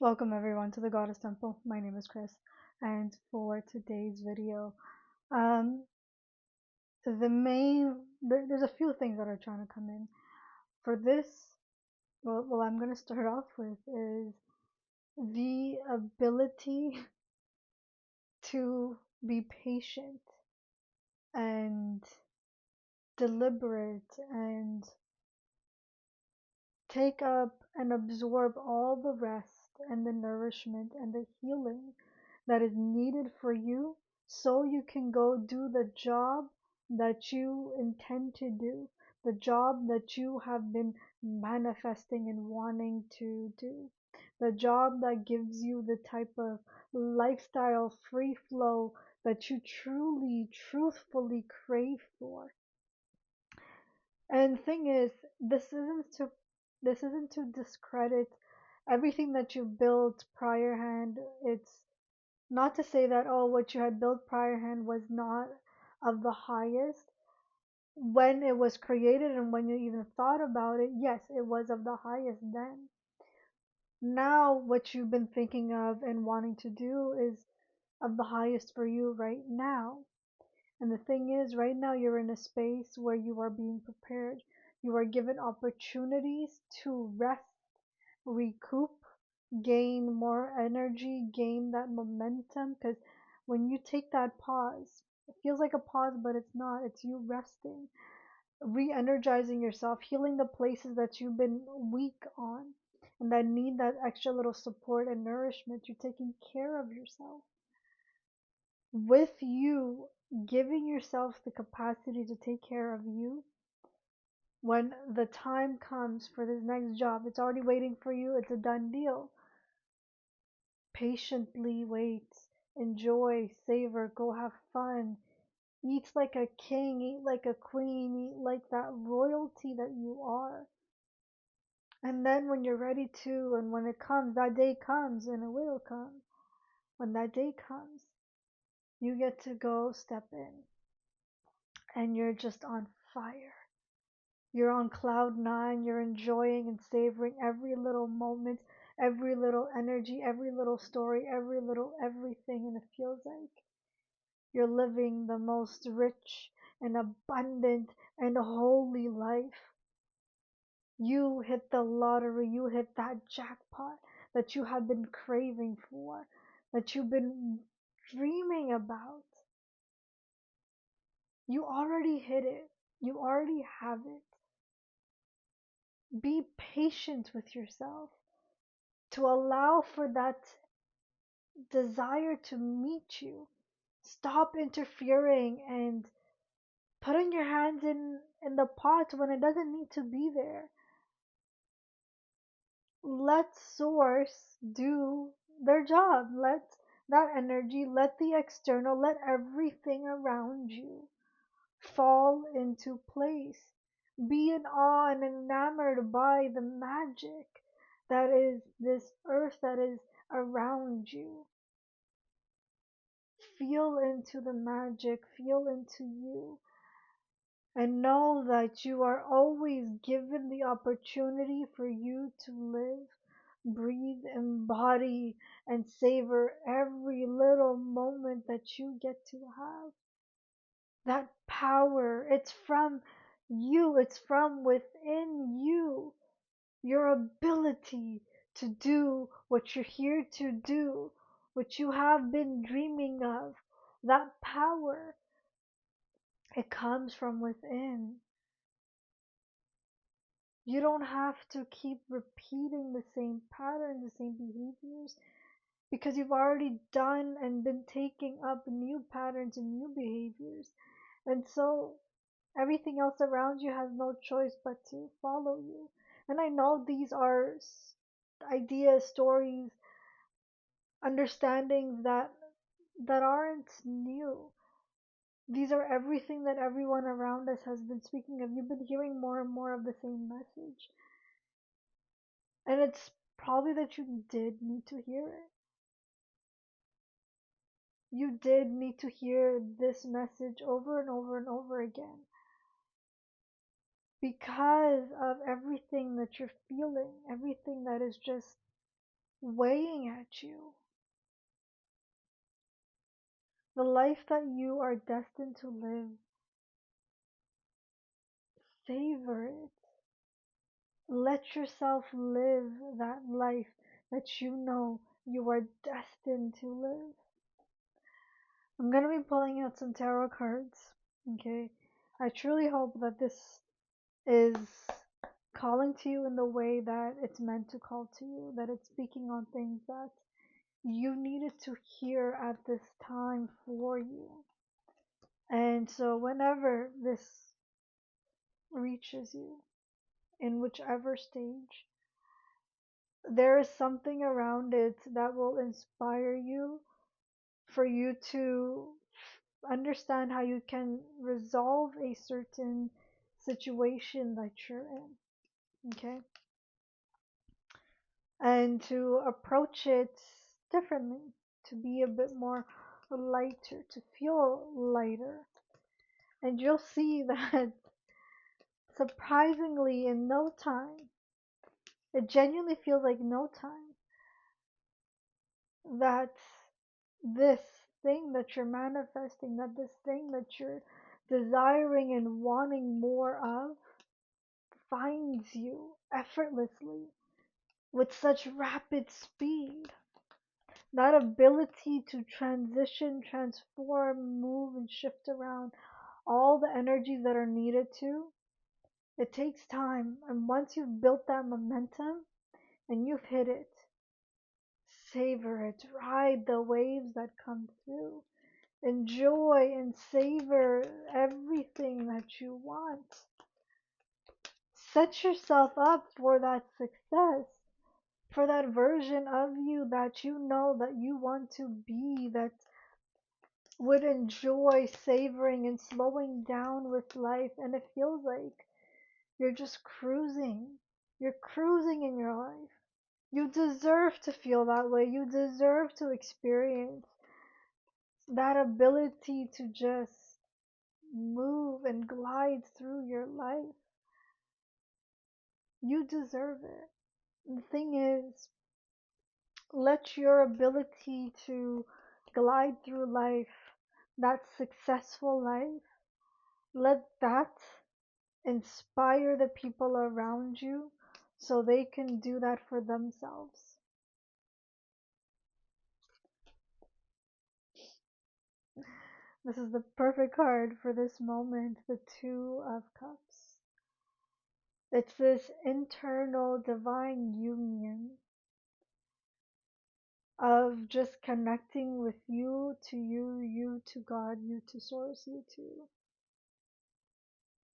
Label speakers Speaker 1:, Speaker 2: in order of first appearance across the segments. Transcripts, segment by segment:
Speaker 1: Welcome everyone to the Goddess Temple. My name is Chris, and for today's video, um, there's a few things that are trying to come in. For this, what I'm going to start off with is the ability to be patient and deliberate and take up and absorb all the rest and the nourishment and the healing that is needed for you so you can go do the job that you intend to do, the job that you have been manifesting and wanting to do, the job that gives you the type of lifestyle free flow that you truly, truthfully crave for. And thing is, this isn't to discredit everything that you built prior hand. It's not to say that what you had built prior hand was not of the highest when it was created and when you even thought about it. Yes, it was of the highest then. Now what you've been thinking of and wanting to do is of the highest for you right now. And the thing is, right now you're in a space where you are being prepared. You are given opportunities to rest, recoup, gain more energy, gain that momentum. Because when you take that pause, it feels like a pause, but it's not. It's you resting, re energizing yourself, healing the places that you've been weak on and that need that extra little support and nourishment. You're taking care of yourself with you giving yourself the capacity to take care of you. When the time comes for this next job, it's already waiting for you, it's a done deal. Patiently wait, enjoy, savor, go have fun, eat like a king, eat like a queen, eat like that royalty that you are. And then when you're ready to, and when it comes, that day comes, and it will come. When that day comes, you get to go step in, and you're just on fire. You're on cloud nine, you're enjoying and savoring every little moment, every little energy, every little story, every little everything, and it feels like you're living the most rich and abundant and holy life. You hit the lottery, you hit that jackpot that you have been craving for, that you've been dreaming about. You already hit it, you already have it. Be patient with yourself to allow for that desire to meet you. Stop interfering and putting your hands in the pot when it doesn't need to be there. Let source do their job. Let that energy, let the external, let everything around you fall into place. Be in awe and enamored by the magic that is this earth that is around you. Feel into the magic, feel into you, and know that you are always given the opportunity for you to live, breathe, embody, and savor every little moment that you get to have. That power, it's from you, it's from within you. Your ability to do what you're here to do, what you have been dreaming of, that power, it comes from within. You don't have to keep repeating the same patterns, the same behaviors, because you've already done and been taking up new patterns and new behaviors. And so everything else around you has no choice but to follow you. And I know these are ideas, stories, understandings that aren't new. These are everything that everyone around us has been speaking of. You've been hearing more and more of the same message. And it's probably that you did need to hear it. You did need to hear this message over and over and over again because of everything that you're feeling, everything that is just weighing at you, the life that you are destined to live, savor it. Let yourself live that life that you know you are destined to live. I'm going to be pulling out some tarot cards. Okay. I truly hope that this is calling to you in the way that it's meant to call to you, that it's speaking on things that you needed to hear at this time for you. And so, whenever this reaches you, in whichever stage, there is something around it that will inspire you for you to understand how you can resolve a certain situation that you're in. Okay. And to approach it differently, to be a bit more lighter, to feel lighter. And you'll see that surprisingly, in no time, it genuinely feels like no time, that this thing that you're manifesting, that this thing that you're desiring and wanting more of, finds you effortlessly with such rapid speed. That ability to transition, transform, move, and shift around all the energies that are needed to, it takes time. And once you've built that momentum and you've hit it, savor it, ride the waves that come through, enjoy and savor everything that you want. Set yourself up for that success, for that version of you that you know that you want to be, that would enjoy savoring and slowing down with life. And it feels like you're just cruising. You're cruising in your life. You deserve to feel that way. You deserve to experience that ability to just move and glide through your life. You deserve it. The thing is, let your ability to glide through life, that successful life, let that inspire the people around you so they can do that for themselves. This is the perfect card for this moment, the Two of Cups. It's this internal divine union of just connecting with you to you, you to God, you to Source, you to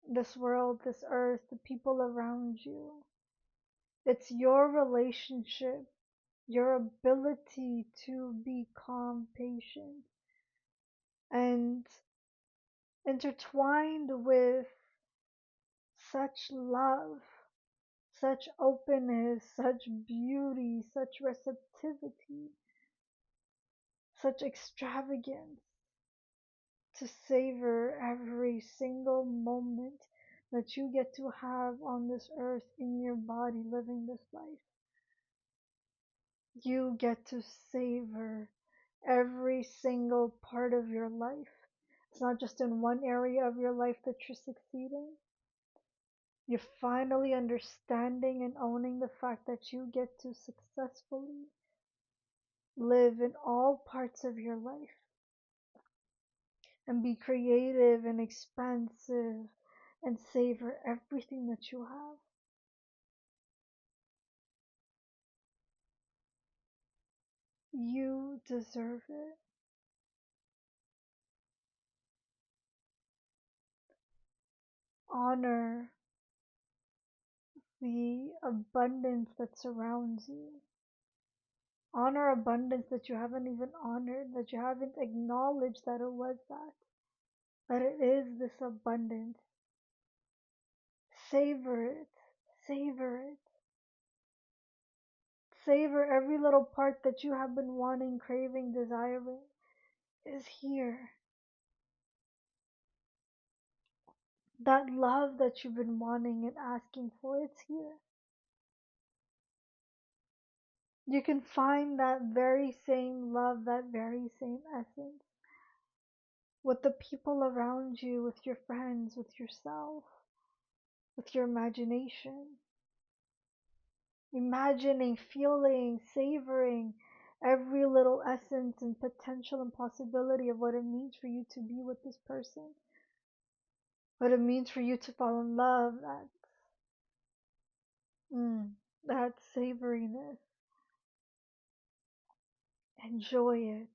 Speaker 1: this world, this earth, the people around you. It's your relationship, your ability to be calm, patient, and intertwined with such love, such openness, such beauty, such receptivity, such extravagance, to savor every single moment that you get to have on this earth in your body living this life. You get to savor every single part of your life. It's not just in one area of your life that you're succeeding. You're finally understanding and owning the fact that you get to successfully live in all parts of your life and be creative and expansive and savor everything that you have. You deserve it. Honor the abundance that surrounds you. Honor abundance that you haven't even honored, that you haven't acknowledged that it was that it is this abundance. Savor it. Savor it. Savor every little part that you have been wanting, craving, desiring is here. That love that you've been wanting and asking for, it's here. You can find that very same love, that very same essence with the people around you, with your friends, with yourself, with your imagination. Imagining, feeling, savoring every little essence and potential and possibility of what it means for you to be with this person, what it means for you to fall in love, mm, that savoriness. Enjoy it.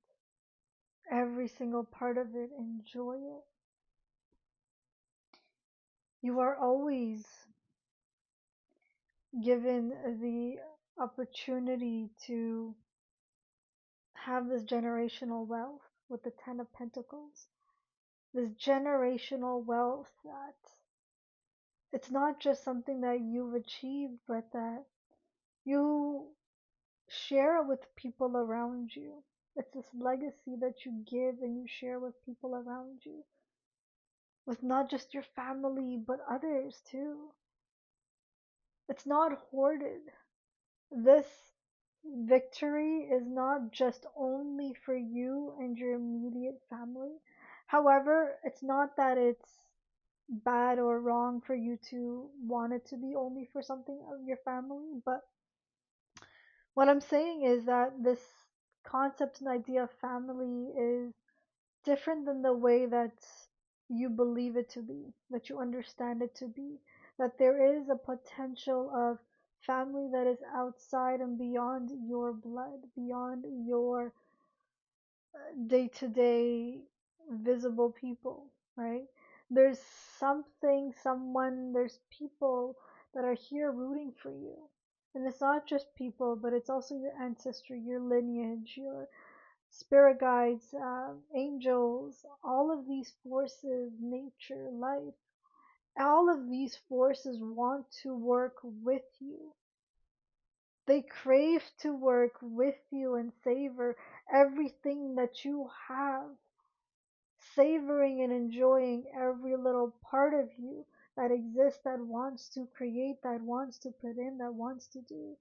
Speaker 1: Every single part of it, enjoy it. You are always given the opportunity to have this generational wealth with the Ten of Pentacles. This generational wealth that it's not just something that you've achieved, but that you share with people around you. It's this legacy that you give and you share with people around you, with not just your family, but others too. It's not hoarded. This victory is not just only for you and your immediate family. However, it's not that it's bad or wrong for you to want it to be only for something of your family, but what I'm saying is that this concept and idea of family is different than the way that you believe it to be, that you understand it to be, that there is a potential of family that is outside and beyond your blood, beyond your day to day visible people, right? There's something, someone, there's people that are here rooting for you. And it's not just people, but it's also your ancestry, your lineage, your spirit guides, angels, all of these forces, nature, life, all of these forces want to work with you. They crave to work with you and savor everything that you have, savoring and enjoying every little part of you that exists, that wants to create, that wants to put in, that wants to do.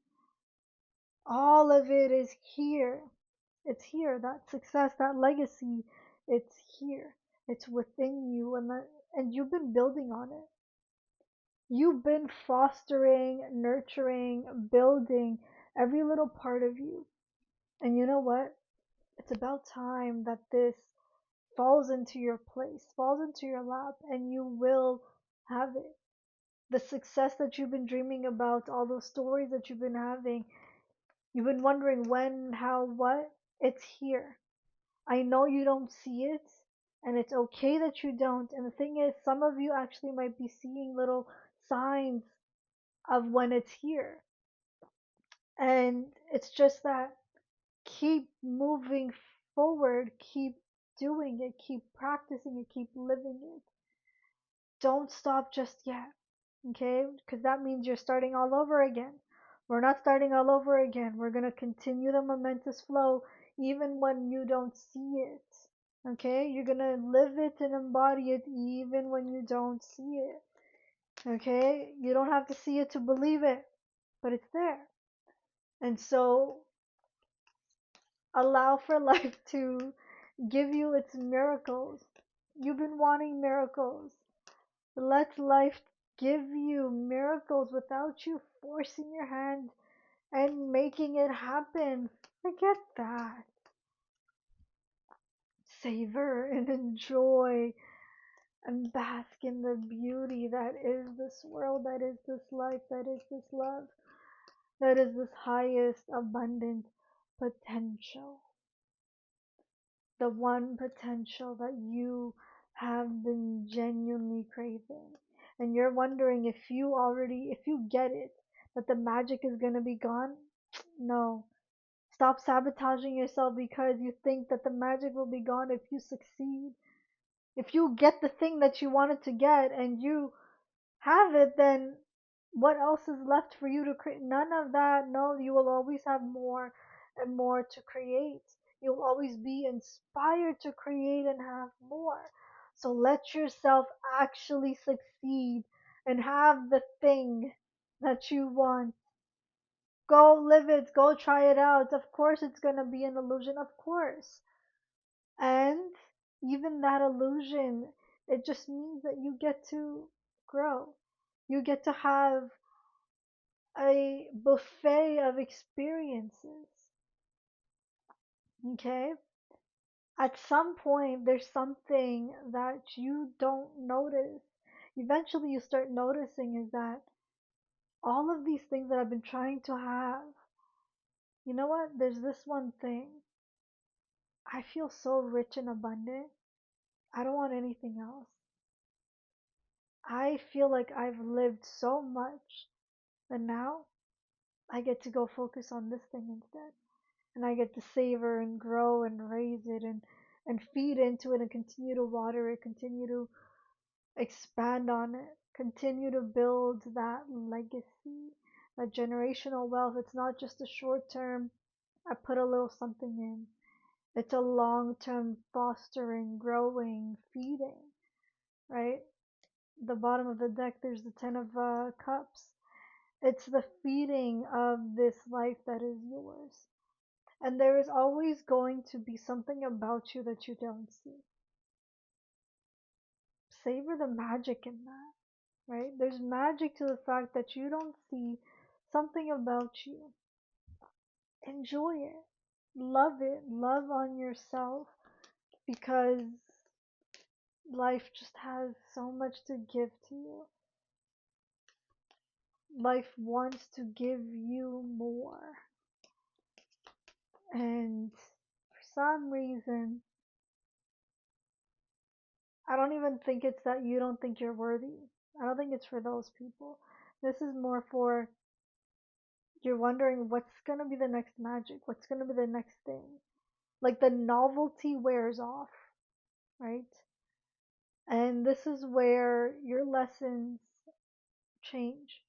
Speaker 1: All of it is here. It's here. That success, that legacy, it's here. It's within you, and you've been building on it. You've been fostering, nurturing, building every little part of you. And you know what? It's about time that this falls into your place, falls into your lap, and you will have it. The success that you've been dreaming about, all those stories that you've been having, you've been wondering when, how, what, it's here. I know you don't see it, and it's okay that you don't. And the thing is, some of you actually might be seeing little signs of when it's here. And it's just that keep moving forward, keep doing it, keep practicing it, keep living it. Don't stop just yet, okay? Because that means you're starting all over again. We're not starting all over again. We're going to continue the momentous flow even when you don't see it. Okay? You're going to live it and embody it even when you don't see it. Okay? You don't have to see it to believe it, but it's there. And so allow for life to give you its miracles. You've been wanting miracles. Let life give you miracles without you forcing your hand and making it happen. Forget that. Savor and enjoy and bask in the beauty that is this world, that is this life, that is this love, that is this highest abundant potential. The one potential that you have been genuinely craving. And you're wondering if you get it, that the magic is going to be gone. No. Stop sabotaging yourself because you think that the magic will be gone if you succeed. If you get the thing that you wanted to get and you have it, then what else is left for you to create? None of that. No, you will always have more and more to create. You'll always be inspired to create and have more. So let yourself actually succeed and have the thing that you want. Go live it, go try it out. Of course, it's gonna be an illusion, of course. And even that illusion, it just means that you get to grow. You get to have a buffet of experiences. Okay? At some point, there's something that you don't notice. Eventually, you start noticing is that all of these things that I've been trying to have, you know what? There's this one thing. I feel so rich and abundant. I don't want anything else. I feel like I've lived so much that now I get to go focus on this thing instead. And I get to savor and grow and raise it and feed into it and continue to water it, continue to expand on it, continue to build that legacy, that generational wealth. It's not just a short term, I put a little something in. It's a long term fostering, growing, feeding, right? The bottom of the deck, there's the Ten of Cups. It's the feeding of this life that is yours. And there is always going to be something about you that you don't see. Savor the magic in that, right? There's magic to the fact that you don't see something about you. Enjoy it. Love it. Love on yourself because life just has so much to give to you. Life wants to give you more. And for some reason, I don't even think it's that you don't think you're worthy. I don't think it's for those people. This is more for you're wondering what's going to be the next magic, what's going to be the next thing. Like the novelty wears off, right? And this is where your lessons change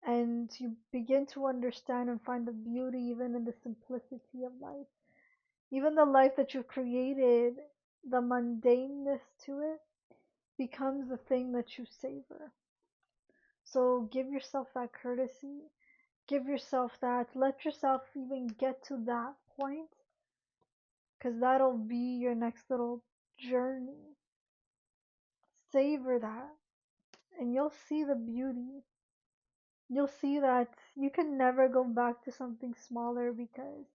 Speaker 1: and you begin to understand and find the beauty even in the simplicity of life. Even the life that you've created, the mundaneness to it becomes the thing that you savor. So give yourself that courtesy, give yourself that, let yourself even get to that point, because that'll be your next little journey. Savor that, and you'll see the beauty. You'll see that you can never go back to something smaller because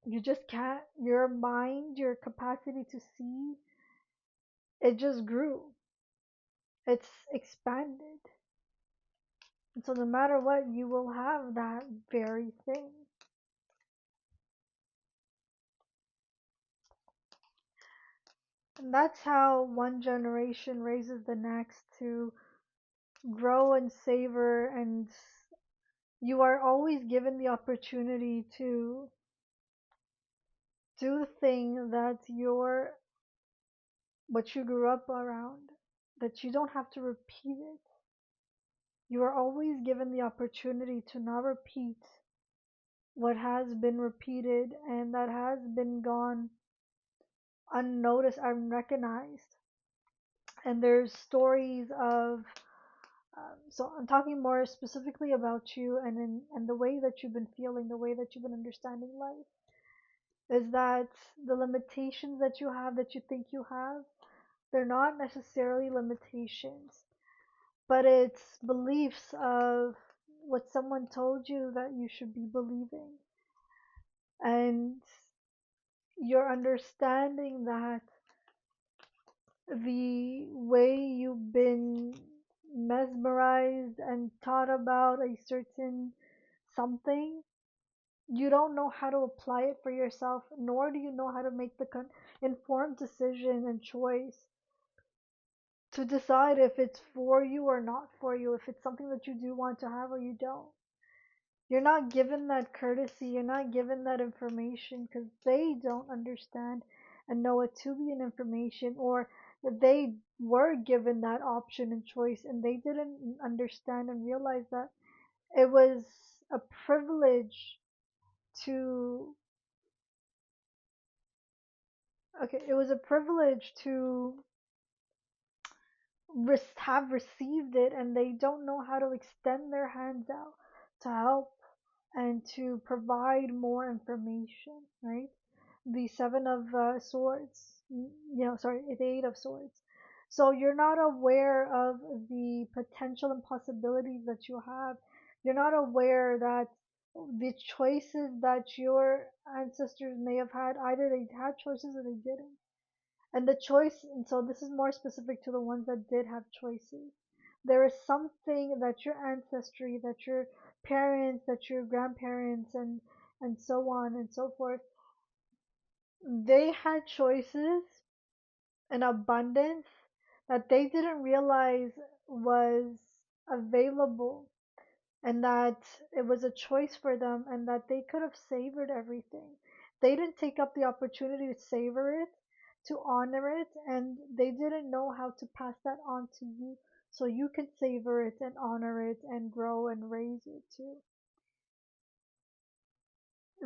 Speaker 1: you just can't. Your mind, your capacity to see, it just grew. It's expanded. And so no matter what, you will have that very thing. And that's how one generation raises the next to grow and savor, and you are always given the opportunity to do the thing that you're what you grew up around, that you don't have to repeat it. You are always given the opportunity to not repeat what has been repeated and that has been gone unnoticed, unrecognized. And there's stories of so I'm talking more specifically about you and the way that you've been feeling, the way that you've been understanding life, is that the limitations that you have that you think you have, they're not necessarily limitations, but it's beliefs of what someone told you that you should be believing. And you're understanding that the way you've been mesmerized and taught about a certain something, you don't know how to apply it for yourself, nor do you know how to make the informed decision and choice to decide if it's for you or not for you, if it's something that you do want to have or you don't. You're not given that courtesy, you're not given that information because they don't understand and know it to be an information, or that they were given that option and choice and they didn't understand and realize that it was a privilege to okay, it was a privilege to have received it and they don't know how to extend their hands out to help and to provide more information, right? The seven of swords, sorry, the eight of swords. So you're not aware of the potential and possibilities that you have. You're not aware that the choices that your ancestors may have had, either they had choices or they didn't. And the choice, and so this is more specific to the ones that did have choices. There is something that your ancestry, that your parents, that your grandparents, and so on and so forth, they had choices in abundance that they didn't realize was available, and that it was a choice for them, and that they could have savored everything. They didn't take up the opportunity to savor it, to honor it, and they didn't know how to pass that on to you so you can savor it and honor it and grow and raise it too.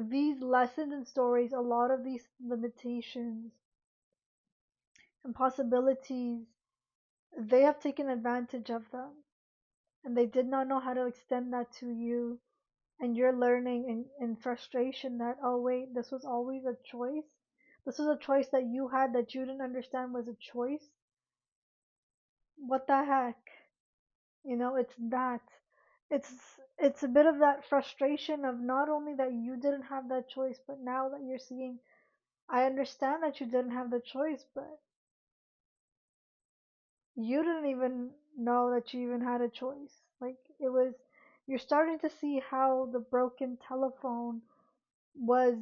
Speaker 1: These lessons and stories, a lot of these limitations and possibilities, they have taken advantage of them, and they did not know how to extend that to you, and you're learning in frustration that, oh wait, this was always a choice. This was a choice that you had that you didn't understand was a choice. What the heck? It's that. It's it's a bit of that frustration of not only that you didn't have that choice, but now that you're seeing, I understand that you didn't have the choice, but you didn't even know that you even had a choice. Like, you're starting to see how the broken telephone was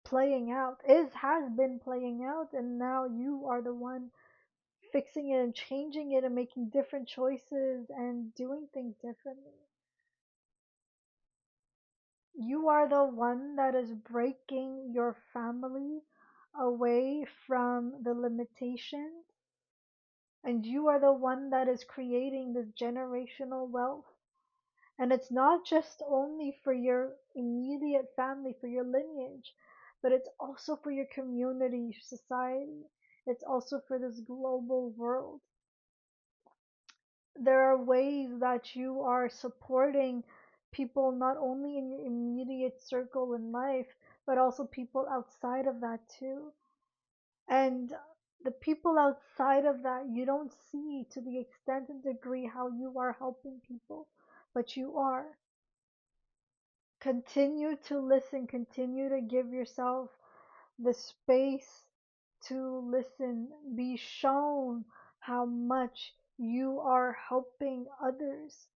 Speaker 1: playing out, has been playing out, and now you are the one fixing it and changing it and making different choices and doing things differently. You are the one that is breaking your family away from the limitations, and you are the one that is creating this generational wealth. And it's not just only for your immediate family, for your lineage, but it's also for your community, society. It's also for this global world. There are ways that you are supporting people not only in your immediate circle in life, but also people outside of that too. And the people outside of that you don't see to the extent and degree how you are helping people, but you are. Continue to listen, continue to give yourself the space to listen, be shown how much you are helping others,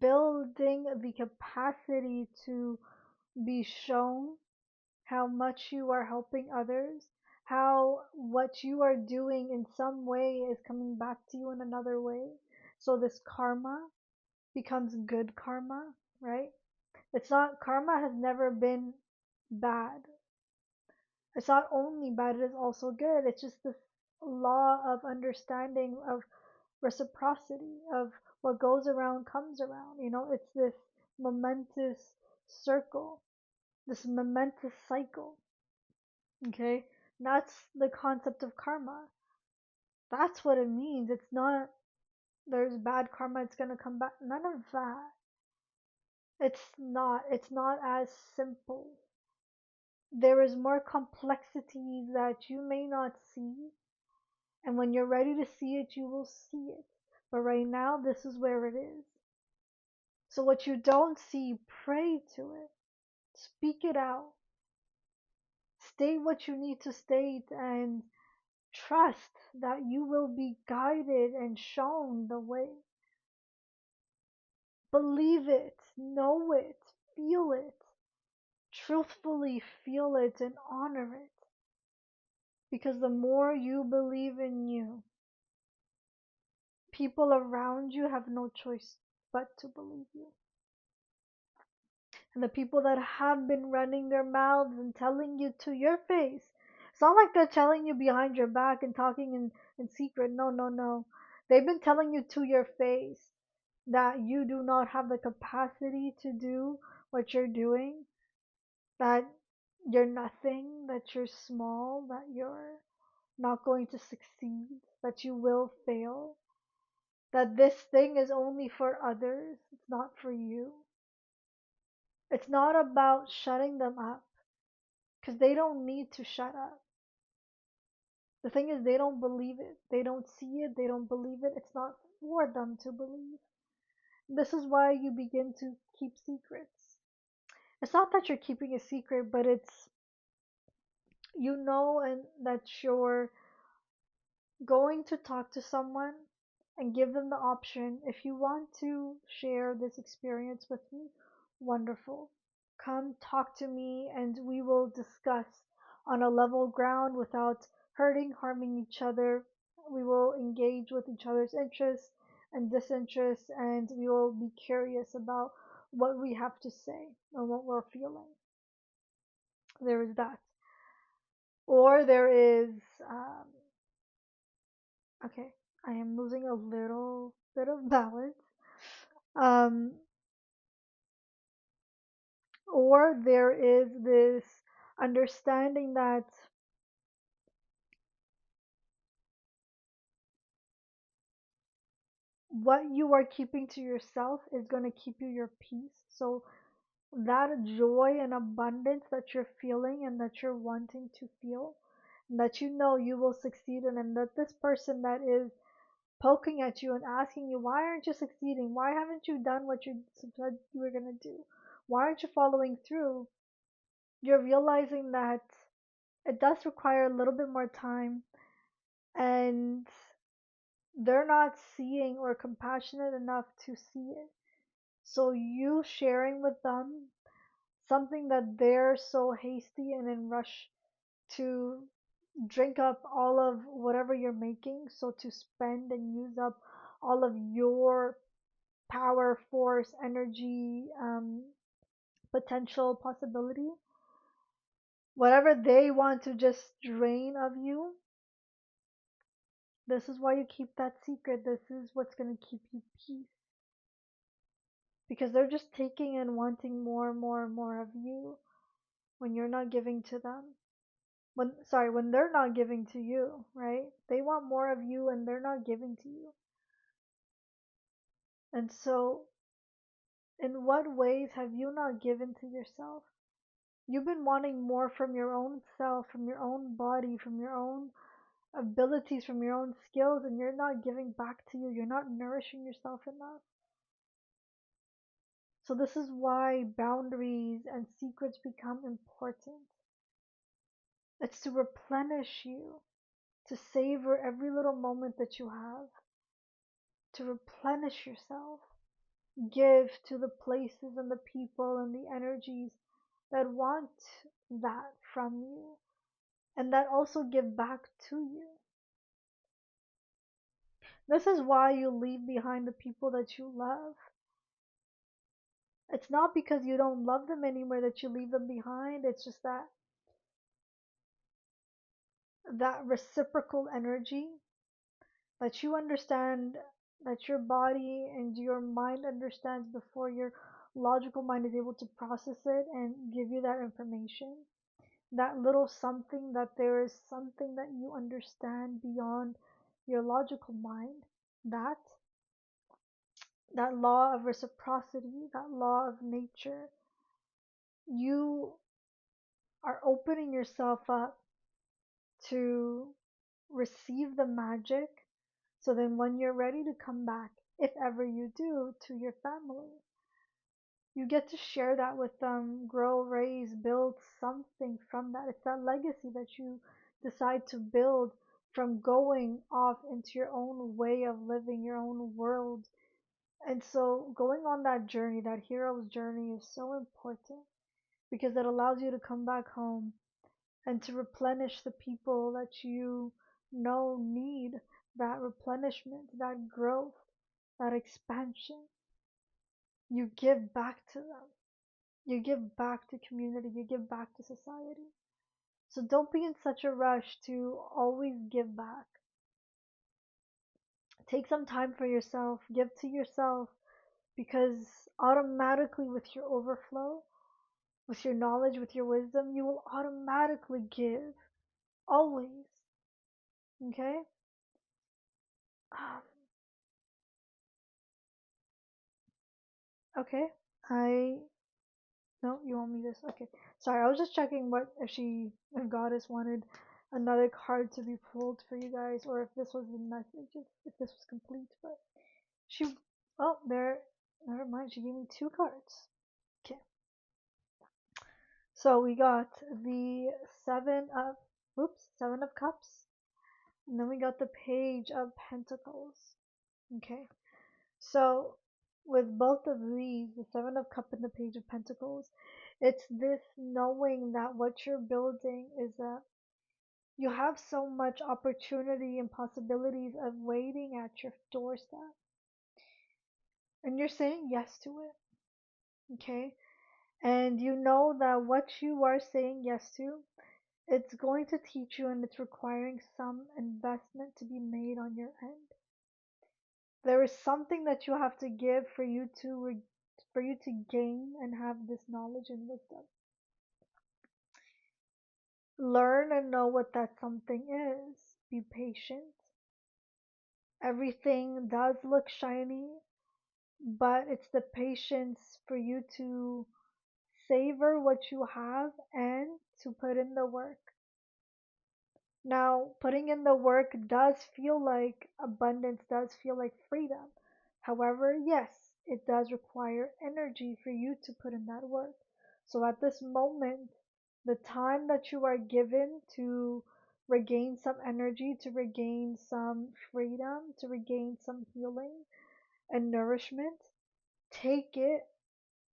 Speaker 1: building the capacity to be shown how much you are helping others, how what you are doing in some way is coming back to you in another way. So this karma becomes good karma, right? It's not, karma has never been bad. It's not only bad, it is also good. It's just this law of understanding of reciprocity, of what goes around comes around. It's this momentous circle, this momentous cycle. Okay? That's the concept of karma. That's what it means. It's not there's bad karma, it's gonna come back. None of that. It's not as simple. There is more complexity that you may not see, and when you're ready to see it, you will see it. But right now, this is where it is. So what you don't see, pray to it. Speak it out. State what you need to state and trust that you will be guided and shown the way. Believe it, know it, feel it. Truthfully feel it and honor it. Because the more you believe in you, people around you have no choice but to believe you. And the people that have been running their mouths and telling you to your face, it's not like they're telling you behind your back and talking in secret. No, no, no. They've been telling you to your face that you do not have the capacity to do what you're doing, that you're nothing, that you're small, that you're not going to succeed, that you will fail, that this thing is only for others, it's not for you. It's not about shutting them up because they don't need to shut up. The thing is, they don't believe it. They don't see it. They don't believe it. It's not for them to believe. This is why you begin to keep secrets. It's not that you're keeping a secret, but it's, and that you're going to talk to someone and give them the option. If you want to share this experience with me, wonderful. Come talk to me and we will discuss on a level ground without hurting, harming each other. We will engage with each other's interests and disinterests, and we will be curious about what we have to say and what we're feeling. There is that. Or there is, um, okay, I am losing a little bit of balance. Um, or there is this understanding that what you are keeping to yourself is going to keep you your peace. So that joy and abundance that you're feeling and that you're wanting to feel, and that you know you will succeed in, and that this person that is poking at you and asking you, why aren't you succeeding? Why haven't you done what you said you were going to do? Why aren't you following through? You're realizing that it does require a little bit more time, and they're not seeing or compassionate enough to see it. So you sharing with them something that they're so hasty and in rush to drink up all of whatever you're making, so to spend and use up all of your power, force, energy, potential, possibility, whatever they want to just drain of you. This is why you keep that secret. This is what's going to keep you peace, because they're just taking and wanting more and more and more of you when you're not giving to them. When they're not giving to you, right? They want more of you and they're not giving to you. And so, in what ways have you not given to yourself? You've been wanting more from your own self, from your own body, from your own abilities, from your own skills, and you're not giving back to you. You're not nourishing yourself enough. So, this is why boundaries and secrets become important. It's to replenish you, to savor every little moment that you have, to replenish yourself. Give to the places and the people and the energies that want that from you, and that also give back to you. This is why you leave behind the people that you love. It's not because you don't love them anymore that you leave them behind. It's just that reciprocal energy that you understand, that your body and your mind understands before your logical mind is able to process it and give you that information. That little something, that there is something that you understand beyond your logical mind. That that law of reciprocity, that law of nature, you are opening yourself up to receive the magic. So then when you're ready to come back, if ever you do, to your family, you get to share that with them, grow, raise, build something from that. It's that legacy that you decide to build from going off into your own way of living, your own world. And so going on that journey, that hero's journey, is so important because it allows you to come back home and to replenish the people that you know need that replenishment, that growth, that expansion. You give back to them. You give back to community, you give back to society. So don't be in such a rush to always give back. Take some time for yourself, give to yourself, because automatically, with your overflow, with your knowledge, with your wisdom, you will automatically give. Always. Okay. Um, okay. I No, you want me this? Okay. Sorry, I was just checking what if Goddess wanted another card to be pulled for you guys, or if this was the message, if this was complete. But she, oh, there, never mind. She gave me two cards. Okay. So we got the seven of cups, and then we got the page of pentacles. Okay. So, with both of these, the Seven of Cups and the Page of Pentacles, it's this knowing that what you're building is that you have so much opportunity and possibilities of waiting at your doorstep. And you're saying yes to it, okay? And you know that what you are saying yes to, it's going to teach you and it's requiring some investment to be made on your end. There is something that you have to give for you to gain and have this knowledge and wisdom. Learn and know what that something is. Be patient. Everything does look shiny, but it's the patience for you to savor what you have and to put in the work. Now, putting in the work does feel like abundance, does feel like freedom. However, yes, it does require energy for you to put in that work. So at this moment, the time that you are given to regain some energy, to regain some freedom, to regain some healing and nourishment, take it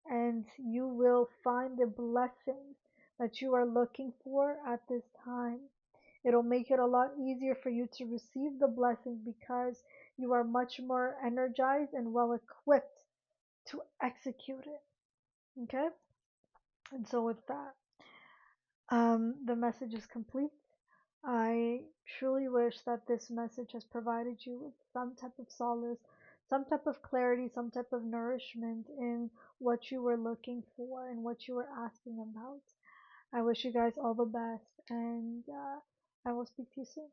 Speaker 1: and you will find the blessings that you are looking for at this time. It'll make it a lot easier for you to receive the blessing because you are much more energized and well equipped to execute it. Okay? And so with that, the message is complete. I truly wish that this message has provided you with some type of solace, some type of clarity, some type of nourishment in what you were looking for and what you were asking about. I wish you guys all the best, and I will speak to you soon.